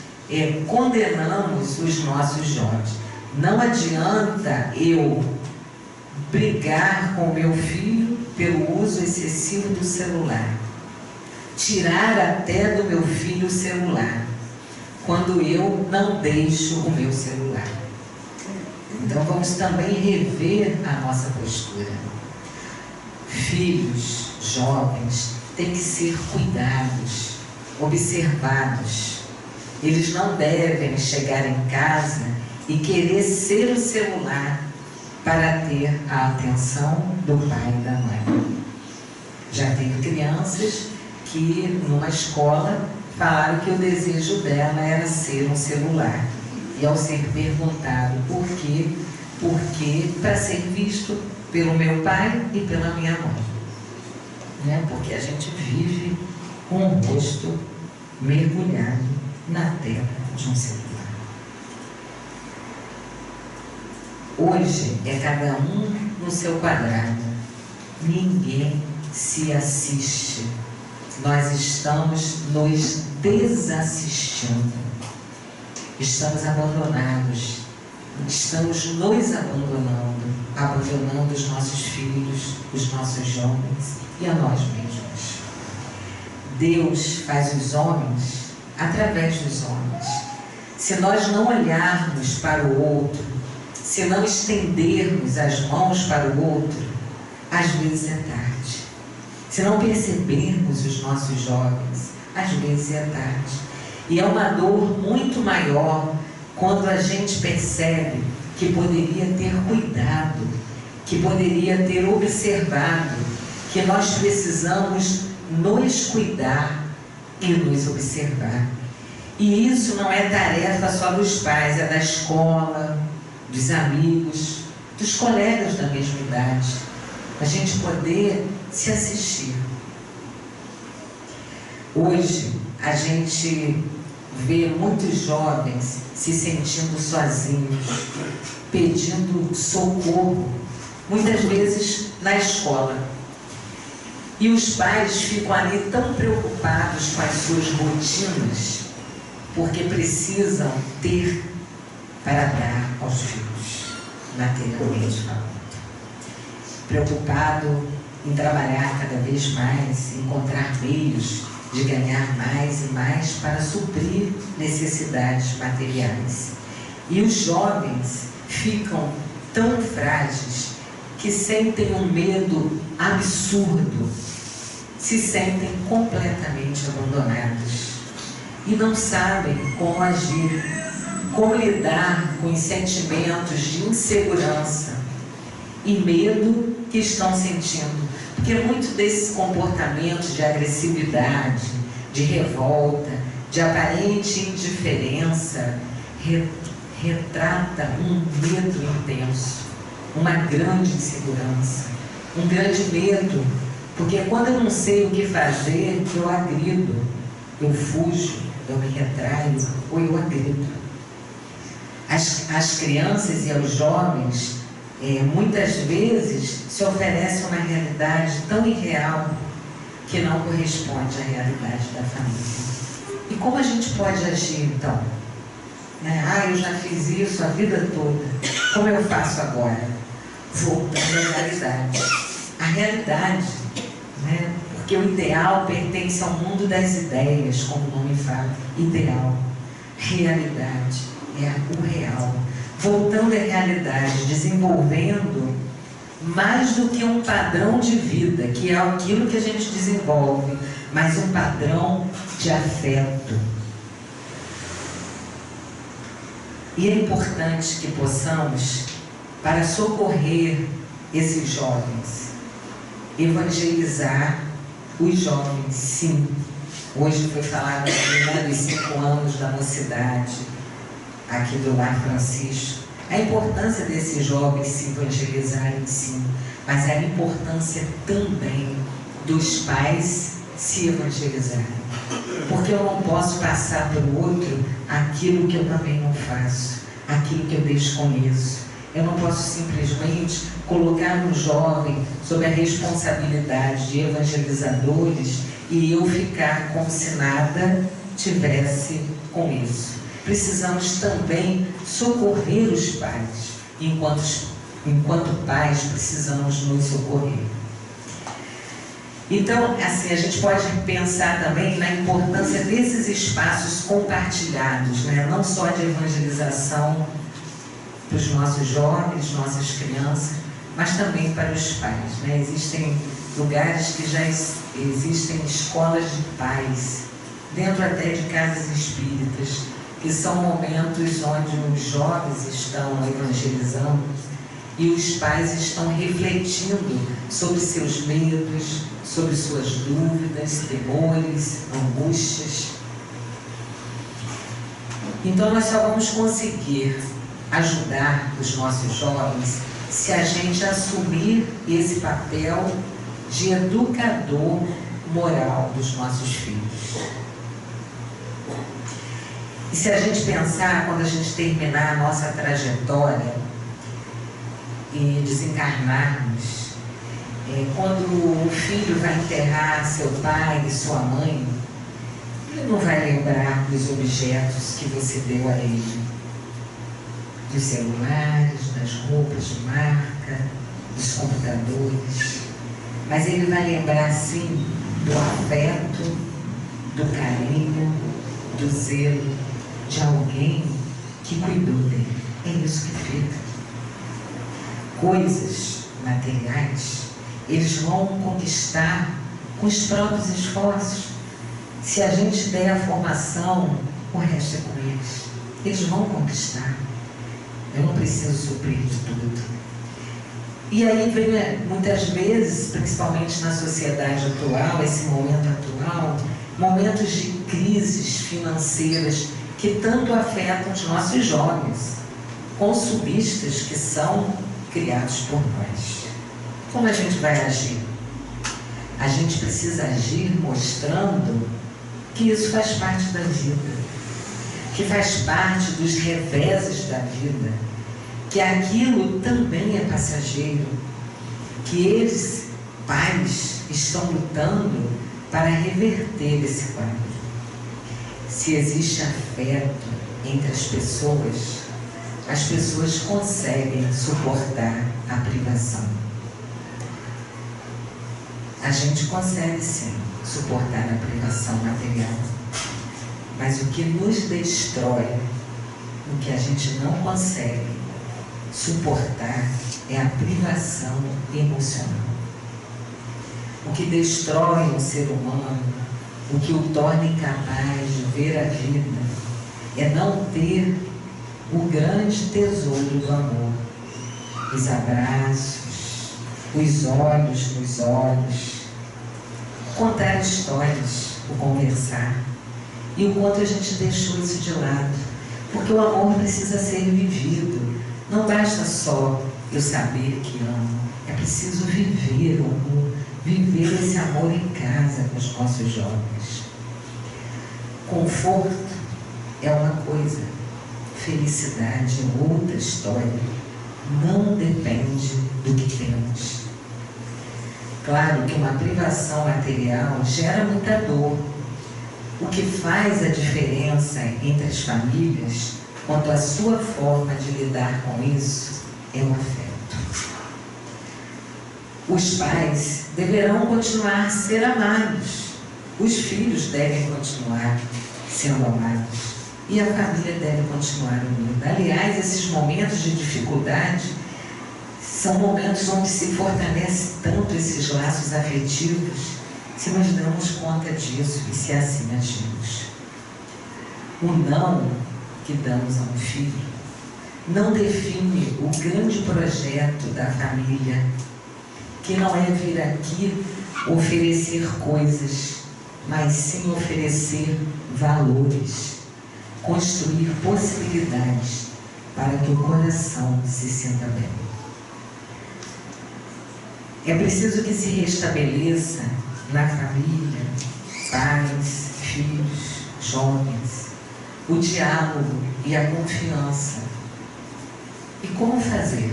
condenamos os nossos jovens. Não adianta eu brigar com meu filho pelo uso excessivo do celular. Tirar até do meu filho o celular, quando eu não deixo o meu celular. Então vamos também rever a nossa postura. Filhos, jovens, têm que ser cuidados, observados. Eles não devem chegar em casa e querer ser o celular para ter a atenção do pai e da mãe. Já teve crianças que numa escola falaram que o desejo dela era ser um celular. E ao ser perguntado por quê? Porque para ser visto pelo meu pai e pela minha mãe. Né? Porque a gente vive com o rosto mergulhado na tela de um celular. Hoje é cada um no seu quadrado. Ninguém se assiste. Nós estamos nos desassistindo. Estamos abandonados. Estamos nos abandonando os nossos filhos, os nossos jovens e a nós mesmos. Deus faz os homens através dos homens. Se nós não olharmos para o outro, se não estendermos as mãos para o outro, às vezes é tarde. Se não percebermos os nossos jovens, às vezes é tarde. E é uma dor muito maior quando a gente percebe que poderia ter cuidado, que poderia ter observado, que nós precisamos nos cuidar e nos observar. E isso não é tarefa só dos pais, é da escola, dos amigos, dos colegas da mesma idade. A gente poder se assistir. Hoje, a gente vê muitos jovens se sentindo sozinhos, pedindo socorro, muitas vezes na escola. E os pais ficam ali tão preocupados com as suas rotinas, porque precisam ter para dar aos filhos, materialmente falando. Preocupado em trabalhar cada vez mais, encontrar meios de ganhar mais e mais para suprir necessidades materiais. E os jovens ficam tão frágeis que sentem um medo absurdo, se sentem completamente abandonados e não sabem como agir, como lidar com os sentimentos de insegurança e medo que estão sentindo. Porque muito desses comportamentos de agressividade, de revolta, de aparente indiferença, retrata um medo intenso, uma grande insegurança, um grande medo, porque quando eu não sei o que fazer, eu agrido, eu fujo, eu me retraio ou eu agrido. As crianças e os jovens muitas vezes se oferecem uma realidade tão irreal que não corresponde à realidade da família. E como a gente pode agir então? Eu já fiz isso a vida toda, como eu faço agora? Voltando à realidade. A realidade, porque o ideal pertence ao mundo das ideias, como o nome fala, ideal. Realidade é o real. Voltando à realidade, desenvolvendo mais do que um padrão de vida, que é aquilo que a gente desenvolve, mas um padrão de afeto. E é importante que possamos, para socorrer esses jovens, evangelizar os jovens, sim. Hoje foi falado dos 5 anos da mocidade, aqui do Lar Francisco. a importância desses jovens se evangelizarem, sim, mas a importância também dos pais se evangelizarem. Porque eu não posso passar para o outro aquilo que eu também não faço, aquilo que eu desconheço. Eu não posso simplesmente colocar um jovem sob a responsabilidade de evangelizadores e eu ficar como se nada tivesse com isso. Precisamos também socorrer os pais. Enquanto pais, precisamos nos socorrer. Então, assim, a gente pode pensar também na importância desses espaços compartilhados, né? Não só de evangelização para os nossos jovens, nossas crianças, mas também para os pais, né? Existem lugares que já existem escolas de pais, dentro até de casas espíritas, que são momentos onde os jovens estão evangelizando e os pais estão refletindo sobre seus medos, sobre suas dúvidas, temores, angústias. Então nós só vamos conseguir ajudar os nossos jovens se a gente assumir esse papel de educador moral dos nossos filhos. E se a gente pensar, quando a gente terminar a nossa trajetória e desencarnarmos, quando o filho vai enterrar seu pai e sua mãe, ele não vai lembrar dos objetos que você deu a ele, dos celulares, das roupas de marca, dos computadores, mas ele vai lembrar sim do afeto, do carinho, do zelo de alguém que cuidou dele. É isso que fica. Coisas materiais eles vão conquistar com os próprios esforços. Se a gente der a formação, o resto é com eles. Eles vão conquistar. Eu não preciso suprir de tudo. E aí vem muitas vezes, principalmente na sociedade atual, esse momento atual, momentos de crises financeiras que tanto afetam os nossos jovens, consumistas que são criados por nós. Como a gente vai agir? A gente precisa agir mostrando que isso faz parte da vida, que faz parte dos reveses da vida, que aquilo também é passageiro, que eles, pais, estão lutando para reverter esse quadro. Se existe afeto entre as pessoas conseguem suportar a privação. A gente consegue sim suportar a privação material, mas o que nos destrói, o que a gente não consegue suportar é a privação emocional. O que destrói um ser humano, o que o torna incapaz de ver a vida, é não ter o grande tesouro do amor, os abraços, os olhos nos olhos, contar histórias, o conversar, e o quanto a gente deixou isso de lado, porque o amor precisa ser vivido. Não basta só eu saber que amo, é preciso viver o amor, viver esse amor em casa com os nossos jovens. Conforto é uma coisa, felicidade é outra história. Não depende do que temos. Claro que uma privação material gera muita dor. O que faz a diferença entre as famílias, quanto à sua forma de lidar com isso, é o afeto. Os pais deverão continuar a ser amados. Os filhos devem continuar sendo amados. E a família deve continuar unida. Aliás, esses momentos de dificuldade são momentos onde se fortalece tanto esses laços afetivos, se nós damos conta disso e se assim agimos. O não que damos a um filho não define o grande projeto da família, que não é vir aqui oferecer coisas, mas sim oferecer valores, construir possibilidades, para que o coração se sinta bem. É preciso que se restabeleça na família, pais, filhos, jovens, o diálogo e a confiança. E como fazer?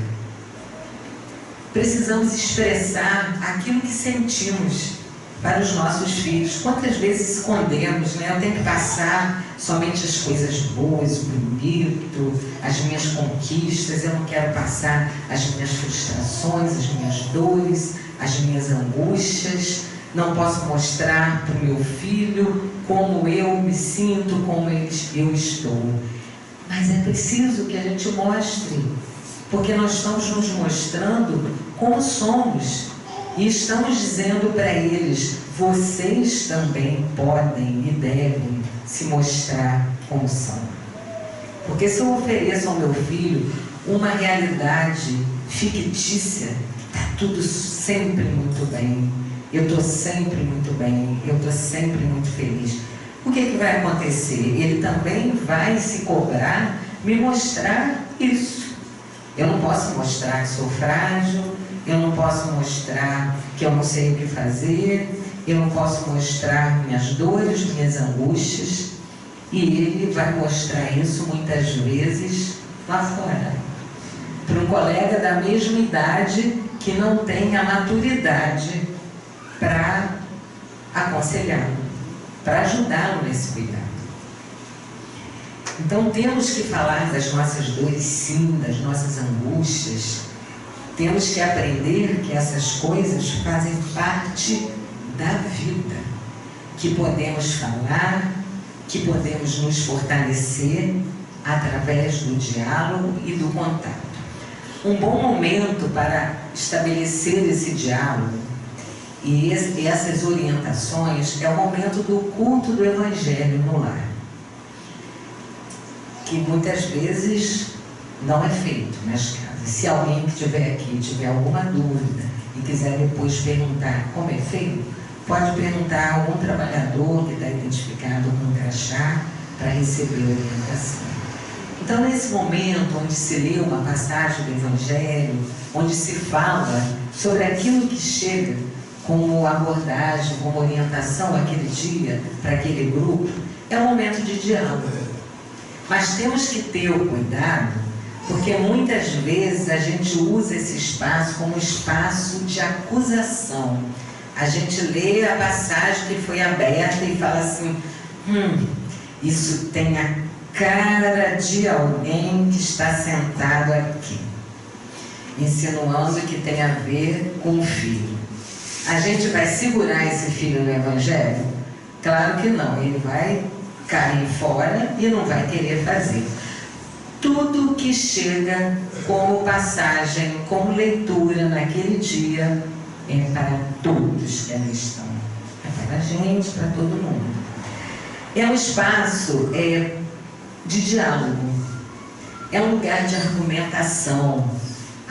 Precisamos expressar aquilo que sentimos para os nossos filhos. Quantas vezes escondemos, né? Eu tenho que passar somente as coisas boas, o bonito, as minhas conquistas. Eu não quero passar as minhas frustrações, as minhas dores, as minhas angústias. Não posso mostrar para o meu filho como eu me sinto, como eu estou. Mas é preciso que a gente mostre, porque nós estamos nos mostrando como somos. E estamos dizendo para eles, vocês também podem e devem se mostrar como são. Porque se eu ofereço ao meu filho uma realidade fictícia, está tudo sempre muito bem, eu estou sempre muito bem, eu estou sempre muito feliz. O que vai acontecer? Ele também vai se cobrar, me mostrar isso. Eu não posso mostrar que sou frágil, eu não posso mostrar que eu não sei o que fazer, eu não posso mostrar minhas dores, minhas angústias, e ele vai mostrar isso muitas vezes lá fora. Para um colega da mesma idade que não tem a maturidade para aconselhá-lo, para ajudá-lo nesse cuidado. Então temos que falar das nossas dores, sim, das nossas angústias. Temos que aprender que essas coisas fazem parte da vida, que podemos falar, que podemos nos fortalecer através do diálogo e do contato. Um bom momento para estabelecer esse diálogo e essas orientações é o momento do culto do Evangelho no lar, que muitas vezes não é feito nas casas. Se alguém que estiver aqui tiver alguma dúvida e quiser depois perguntar como é feito, pode perguntar a algum trabalhador que está identificado com o crachá para receber a orientação. Então, nesse momento onde se lê uma passagem do Evangelho, onde se fala sobre aquilo que chega como abordagem, como orientação aquele dia para aquele grupo, é um momento de diálogo. Mas temos que ter o cuidado, porque muitas vezes a gente usa esse espaço como espaço de acusação. A gente lê a passagem que foi aberta e fala assim, isso tem a cara de alguém que está sentado aqui, insinuando que tem a ver com o filho. A gente vai segurar esse filho no Evangelho? Claro que não, ele vai cair fora e não vai querer fazer. Tudo que chega como passagem, como leitura naquele dia, é para todos que ali estão. É para a gente, para todo mundo. É um espaço de diálogo. É um lugar de argumentação.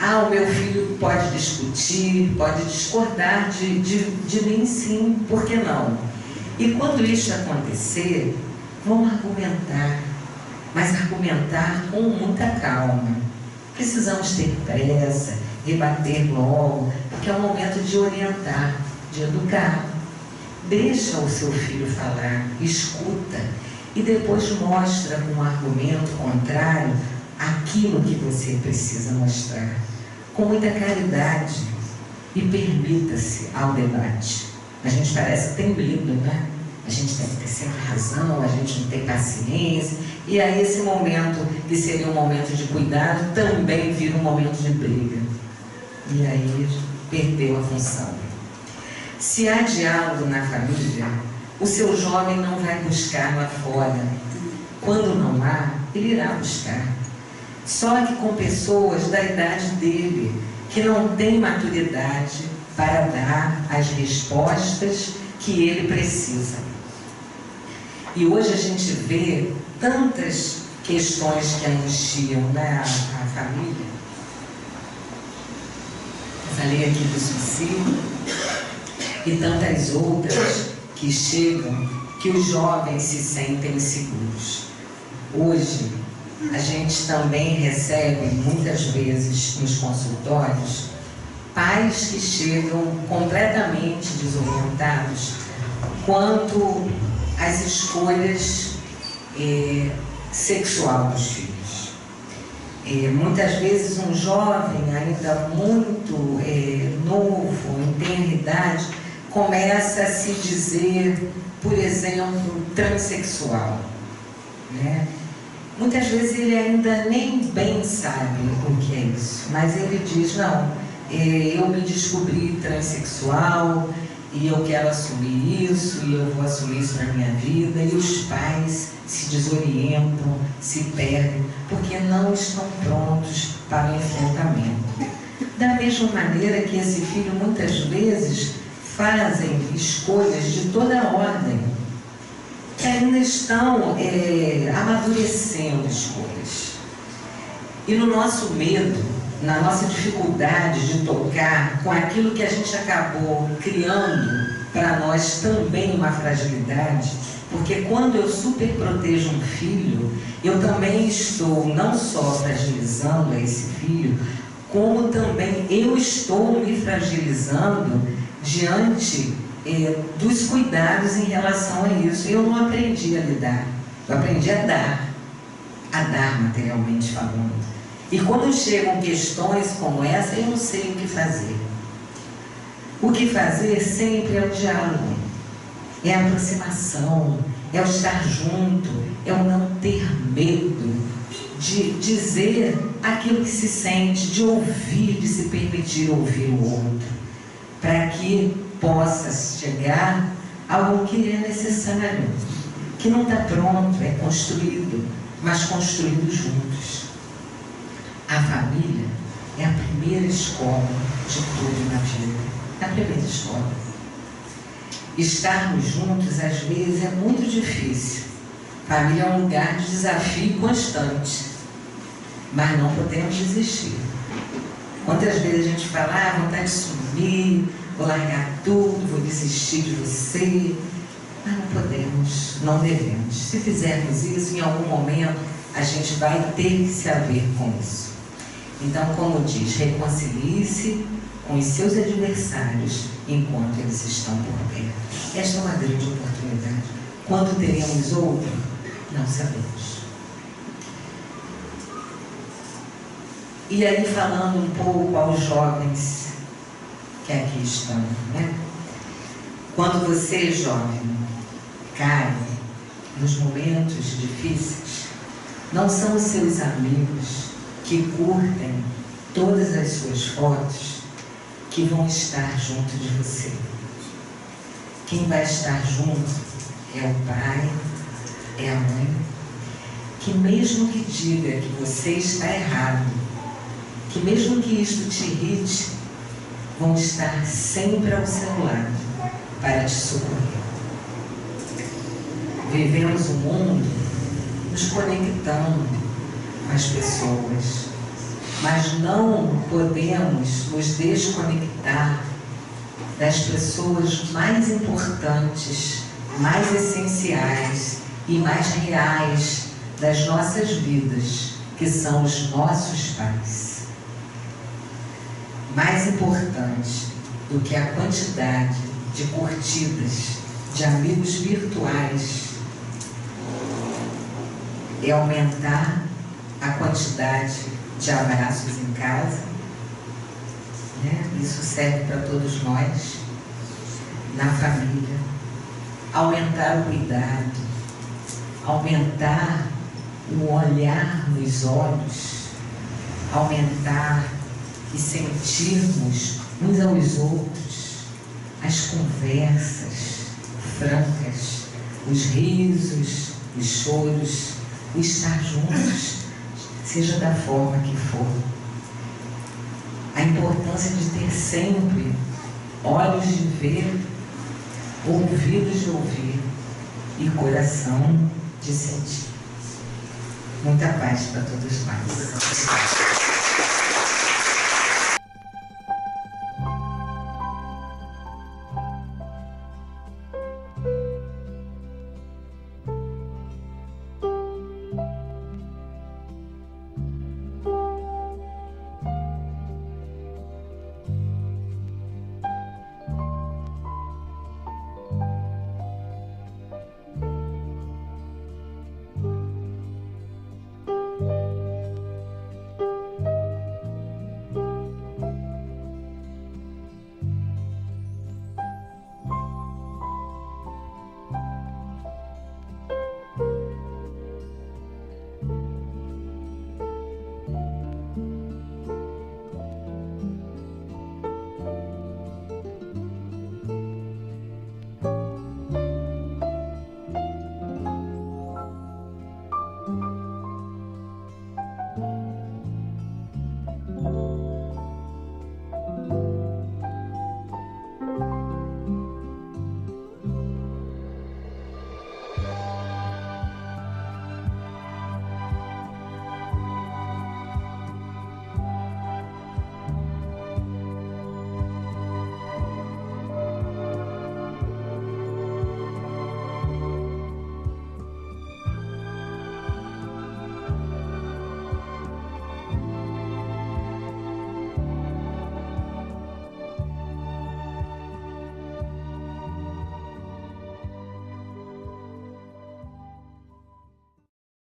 O meu filho pode discutir, pode discordar de mim, sim, por que não? E quando isso acontecer, vamos argumentar. Mas argumentar com muita calma. Precisamos ter pressa, rebater logo, porque é um momento de orientar, de educar. Deixa o seu filho falar, escuta, e depois mostra com um argumento contrário aquilo que você precisa mostrar. Com muita caridade, e permita-se ao debate. A gente parece que tem medo, né? A gente tem que ter sempre razão, a gente não tem paciência. E aí esse momento, que seria um momento de cuidado, também vira um momento de briga. E aí perdeu a função. Se há diálogo na família, o seu jovem não vai buscar lá fora. Quando não há, ele irá buscar. Só que com pessoas da idade dele, que não têm maturidade para dar as respostas que ele precisa. E hoje a gente vê tantas questões que angustiam, né, a família. Falei aqui do suicídio e tantas outras que chegam, que os jovens se sentem inseguros. Hoje, a gente também recebe, muitas vezes, nos consultórios, pais que chegam completamente desorientados quanto às escolhas sexual dos filhos. Muitas vezes um jovem ainda muito novo, em tenra idade, começa a se dizer, por exemplo, transexual, né? Muitas vezes ele ainda nem bem sabe o que é isso, mas ele diz, não, eu me descobri transexual e eu quero assumir isso e eu vou assumir isso na minha vida, e os pais se desorientam, se perdem, porque não estão prontos para o enfrentamento. Da mesma maneira que esse filho muitas vezes fazem escolhas de toda a ordem, que ainda estão amadurecendo escolhas. E no nosso medo, na nossa dificuldade de tocar com aquilo que a gente acabou criando para nós também uma fragilidade, porque quando eu superprotejo um filho, eu também estou não só fragilizando esse filho, como também eu estou me fragilizando diante dos cuidados em relação a isso. Eu não aprendi a lidar, eu aprendi a dar materialmente falando. E quando chegam questões como essa, eu não sei o que fazer. O que fazer sempre é o diálogo, é a aproximação, é o estar junto, é o não ter medo de dizer aquilo que se sente, de ouvir, de se permitir ouvir o outro, para que possa chegar ao que é necessário, que não está pronto, é construído, mas construído juntos. A família é a primeira escola de tudo na vida, a primeira escola. Estarmos juntos, às vezes, é muito difícil. Família é um lugar de desafio constante, mas não podemos desistir. Quantas vezes a gente fala, vontade de sumir, vou largar tudo, vou desistir de você, mas não podemos, não devemos. Se fizermos isso, em algum momento, a gente vai ter que se haver com isso. Então, como diz, reconcilie-se com os seus adversários enquanto eles estão por perto. Esta é uma grande oportunidade. Quando teremos outra, não sabemos. E aí, falando um pouco aos jovens que aqui estão, né? Quando você, jovem, cai nos momentos difíceis, não são os seus amigos que curtem todas as suas fotos que vão estar junto de você. Quem vai estar junto é o pai, é a mãe, que mesmo que diga que você está errado, que mesmo que isto te irrite, vão estar sempre ao seu lado para te socorrer. Vivemos um mundo nos conectando com as pessoas, mas não podemos nos desconectar das pessoas mais importantes, mais essenciais e mais reais das nossas vidas, que são os nossos pais. Mais importante do que a quantidade de curtidas, de amigos virtuais, é aumentar a quantidade de abraços em casa, né? Isso serve para todos nós, na família. Aumentar o cuidado, aumentar o olhar nos olhos, aumentar e sentirmos uns aos outros as conversas francas, os risos, os choros, o estar juntos, seja da forma que for. A importância de ter sempre olhos de ver, ouvidos de ouvir e coração de sentir. Muita paz para todos nós.